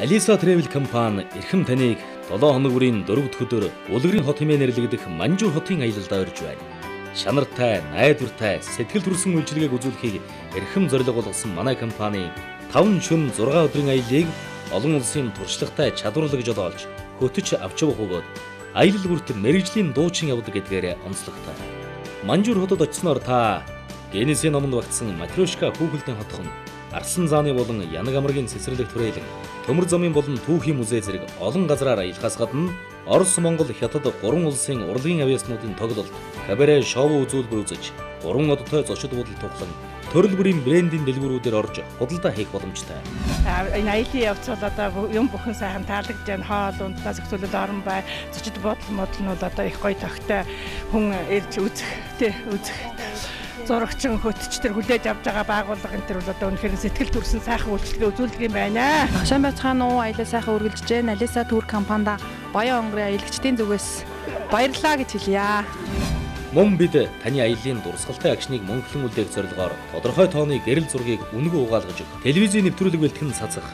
Алиса Travel компани эрхэм таныг 7 хоног бүрийн 4 дахь өдөр Улгарын хот хэмээн нэрлэгдэх Манжуур хотын аялалдаа урьж байна. Шанартай, найдвартай, сэтгэл төрсөн үйлчилгээг үзүүлэхийг эрхэм зорилго болгосон манай компани 5 шөнө 6 өдрийн аяллыг олон улсын туршлагатай чадварлаг жолоолж хөтөч авч явах бөгөөд аялал бүртэр мэргэжлийн дуучин явдаг гэдгээр онцлогтой. Манжуур хотод очисноор та Генесийн номонд багтсан Матрешка хүүхэлдэйн хотхон Арслан зааны болон Янаг амрагийн цэцэрлэг түрээлэн төмөр замын болон түүхийн музей зэрэг олон газраар аялахаас гадна Орос, Монгол, Хятад 3 улсын урлагийн авиаснуудын тоглолт, кабаре шоу үзүүлбэр үзэж 3 одтой зочид буудал тоглон төрөл бүрийн брендийн дэлгүүрүүдээр орж худалдаа хийх боломжтой. Энэ аялын явц бол одоо юм бүхэн сайхан таалагдж байна. Хоол унднаас зөвлөл орон бай, зочид буудал модал нь бол одоо их гоё тогтой хүн ирж үзэх зурагчин хөтч төр хүлээж авч байгаа байгууллага энэ төр бол одоо үнэхээр сэтгэл төрсөн сайхан үйлчлэгээ үзүүлдэг юм байна. Хашаан байцгаана уу, аялал сайхан үргэлжлэж байна. Алиса Тур компанид Баян онгорын аялагчдын зүгээс баярлалаа гэж хэлье. Мөн бид таны аяллаа дурсгалтай агшныг мөнхлөн үлдээх зорилгоор тодорхой тооны гэрэл зургийг үнэгүй угаалгаж телевизийн нэвтрүүлэг бэлтгэн цацах,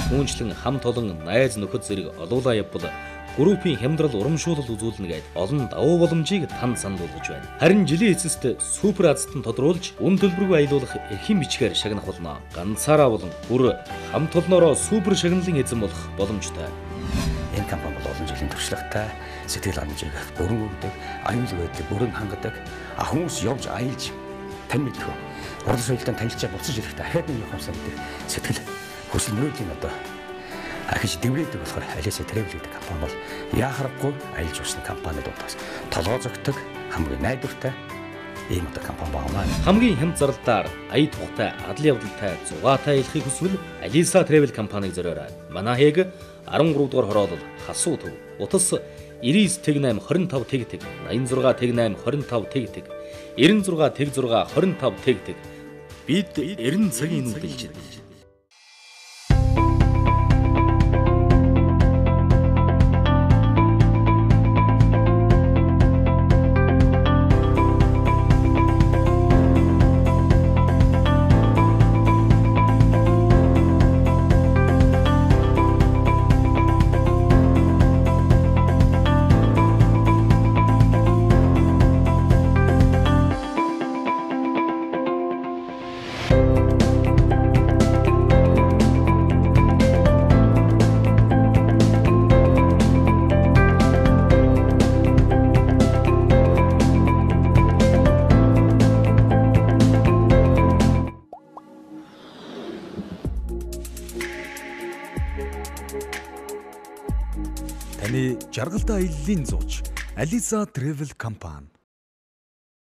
түүнчлэн хамт олон найз нөхөд зэрэг олуулаа явбал группийн хямдрал урамшуулал үзүүлнэ гэд олон давуу боломжийг танд сануулж байна. Харин жилийн эцэст супер азтан тодруулж үн төлбөргүй аялуулах эрхэм бичгээр шагнах болно. Ганцаараа болон бүр хамт олноороо супер шагналын эзэн болох боломжтой. Энэ компани бол олон жилийн туршлагатай сэтгэл хангамжийг бүрэн өгдөг, аюул байдлыг бүрэн хангадаг. Хүмүүс явж аялж тань мэдэх уран соёлтой танилцаа буцаж ирэхдээ ахаад нэг юмсан гэдэг сэтгэл хүсэл мөрөөдлийн одоо ахиж дэврээдэг болохоор Алиса Travel гэдэг компани бол яхахгүй аялж усны компанид удаас толгой зөгтөг хамгийн найдвартай ийм одоо компани байна. Хамгийн хямд зарлалтаар ая тухтай, адал явдалтай, зугаатай аялахыг хүсвэл Алиса Travel компаниг зориорой. Манайхыг 13 дугаар хороолол Хасуу төв, утас 99 8 25 тэгтэг, 86 8 25 тэгтэг, 96 6 25 тэгтэг. Бид 90 цагийн үргэлж байна. Таны жаргалтай аяллаа зууч Алиса Travel компани